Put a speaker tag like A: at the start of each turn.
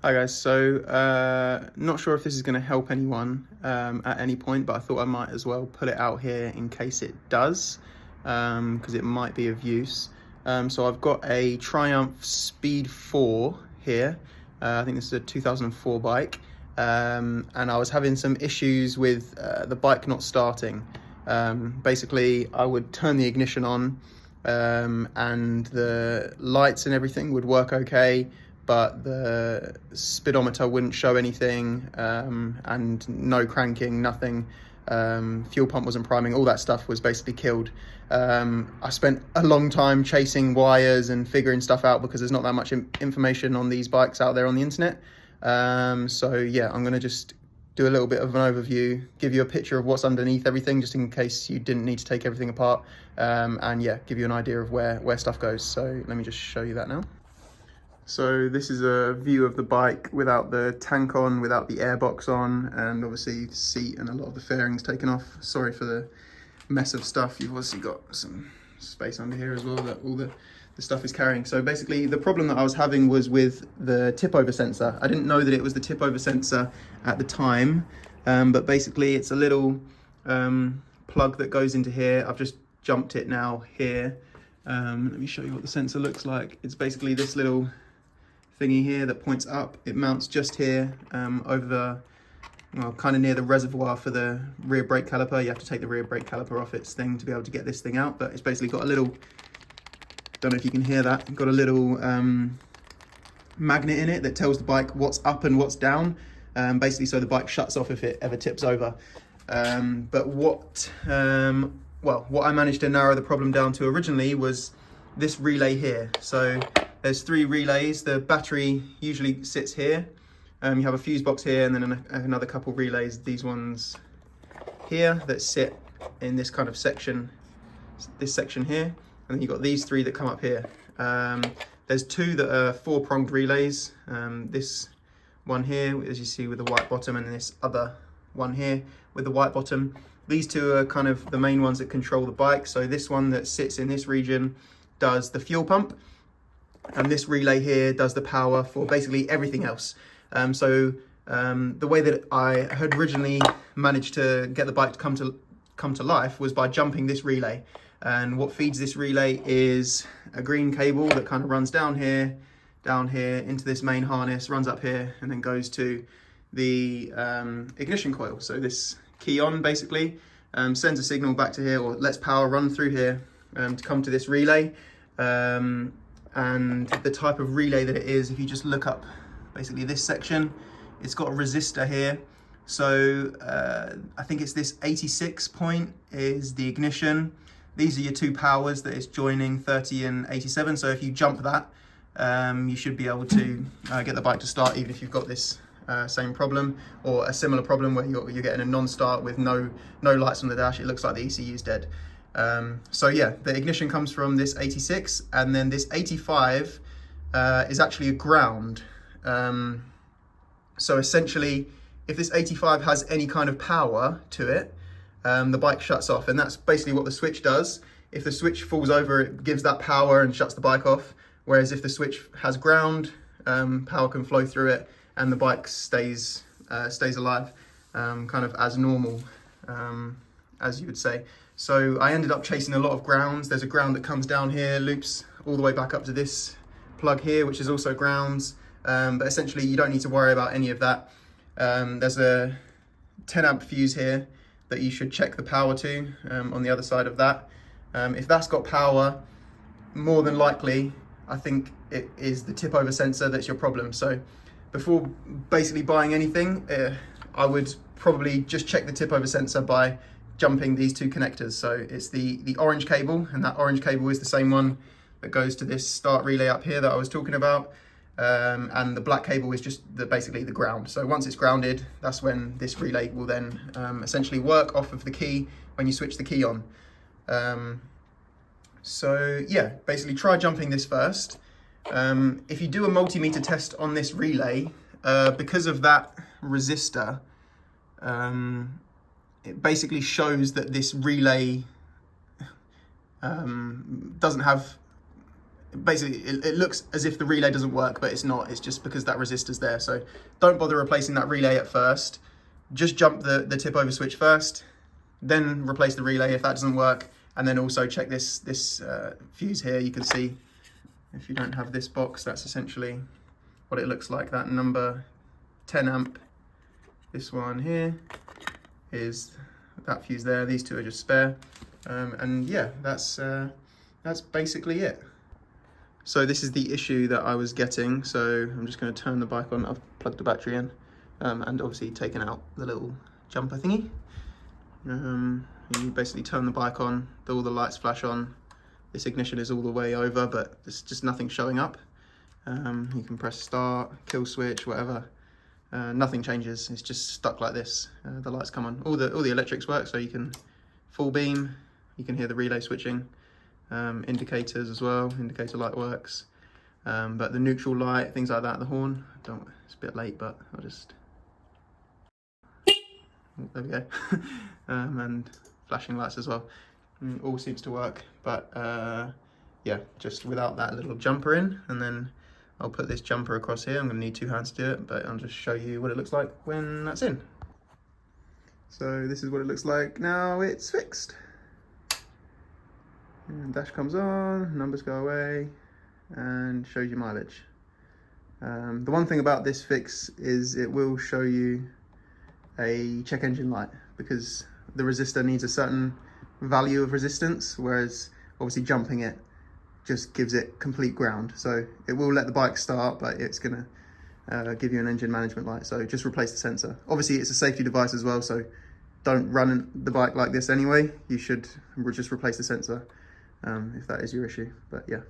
A: Hi guys, so not sure if this is going to help anyone at any point, but I thought I might as well put it out here in case it does, because it might be of use. So I've got a Triumph Speed 4 here. I think this is a 2004 bike, and I was having some issues with the bike not starting. Basically, I would turn the ignition on, and the lights and everything would work okay, but the speedometer wouldn't show anything, and no cranking, nothing. Fuel pump wasn't priming, all that stuff was basically killed. I spent a long time chasing wires and figuring stuff out because there's not that much information on these bikes out there on the internet. So yeah, I'm going to just do a little bit of an overview, give you a picture of what's underneath everything, just in case you didn't need to take everything apart, and yeah, give you an idea of where stuff goes. So let me just show you that now. So this is a view of the bike without the tank on, without the airbox on, and obviously the seat and a lot of the fairings taken off. Sorry for the mess of stuff. You've obviously got some space under here as well that all the stuff is carrying. So basically the problem that I was having was with the tip over sensor. I didn't know that it was the tip over sensor at the time, but basically it's a little plug that goes into here. I've just jumped it now here. Let me show you what the sensor looks like. It's basically this little thingy here that points up. It mounts just here, over the, well, kind of near the reservoir for the rear brake caliper. You have to take the rear brake caliper off its thing to be able to get this thing out, but it's basically got a little, don't know if you can hear that, got a little magnet in it that tells the bike what's up and what's down, basically so the bike shuts off if it ever tips over. But what I managed to narrow the problem down to originally was this relay here. So there's 3 relays. The battery usually sits here. You have a fuse box here, and then another couple relays, these ones here, that sit in this kind of section, this section here. And then you've got these 3 that come up here. There's 2 that are 4-pronged relays. This one here, as you see, with the white bottom, and this other one here with the white bottom. These 2 are kind of the main ones that control the bike. So this one that sits in this region does the fuel pump, and this relay here does the power for basically everything else. The way that I had originally managed to get the bike to come to life was by jumping this relay. And what feeds this relay is a green cable that kind of runs down here into this main harness, runs up here, and then goes to the ignition coil. So this key on basically sends a signal back to here, or lets power run through here to come to this relay. And the type of relay that it is, if you just look up basically this section, it's got a resistor here. So I think it's this 86 point is the ignition. These are your 2 powers that it's joining, 30 and 87. So if you jump that, you should be able to get the bike to start, even if you've got this same problem or a similar problem where you're getting a non-start with no lights on the dash. It looks like the ECU's dead. So yeah, the ignition comes from this 86, and then this 85 is actually a ground. So essentially, if this 85 has any kind of power to it, the bike shuts off, and that's basically what the switch does. If the switch falls over, it gives that power and shuts the bike off, whereas if the switch has ground, power can flow through it and the bike stays alive, kind of as normal, as you would say. So I ended up chasing a lot of grounds. There's a ground that comes down here, loops all the way back up to this plug here, which is also grounds. But essentially you don't need to worry about any of that. There's a 10 amp fuse here that you should check the power to, on the other side of that. If that's got power, more than likely, I think it is the tip over sensor that's your problem. So before basically buying anything, I would probably just check the tip over sensor by jumping these 2 connectors. So it's the orange cable, and that orange cable is the same one that goes to this start relay up here that I was talking about. And the black cable is just basically the ground. So once it's grounded, that's when this relay will then essentially work off of the key when you switch the key on. So yeah, basically try jumping this first. If you do a multimeter test on this relay, because of that resistor, it basically shows that this relay doesn't have basically it looks as if the relay doesn't work, but it's not. It's just because that resistor's there. So don't bother replacing that relay at first. Just jump the tip over switch first, then replace the relay if that doesn't work, and then also check this fuse here. You can see if you don't have this box, that's essentially what it looks like. That number 10 amp, this one here is that fuse there. These two are just spare, and yeah, that's basically it. So this is the issue that I was getting. So I'm just going to turn the bike on. I've plugged the battery in, and obviously taken out the little jumper thingy. You basically turn the bike on, all the lights flash on. This ignition is all the way over, but there's just nothing showing up. You can press start, kill switch, whatever. Nothing changes. It's just stuck like this. The lights come on. All the electrics work, so you can full beam. You can hear the relay switching. Indicators as well. Indicator light works. But the neutral light, things like that. The horn. It's a bit late, but I'll just. There we go. And flashing lights as well. All seems to work, but yeah, just without that little jumper in. And then I'll put this jumper across here. I'm going to need 2 hands to do it, but I'll just show you what it looks like when that's in. So this is what it looks like now it's fixed. And dash comes on, numbers go away, and shows you mileage. The one thing about this fix is it will show you a check engine light, because the resistor needs a certain value of resistance, whereas obviously jumping it just gives it complete ground. So it will let the bike start, but it's gonna give you an engine management light. So just replace the sensor. Obviously it's a safety device as well, so don't run the bike like this anyway. You should just replace the sensor if that is your issue. But yeah.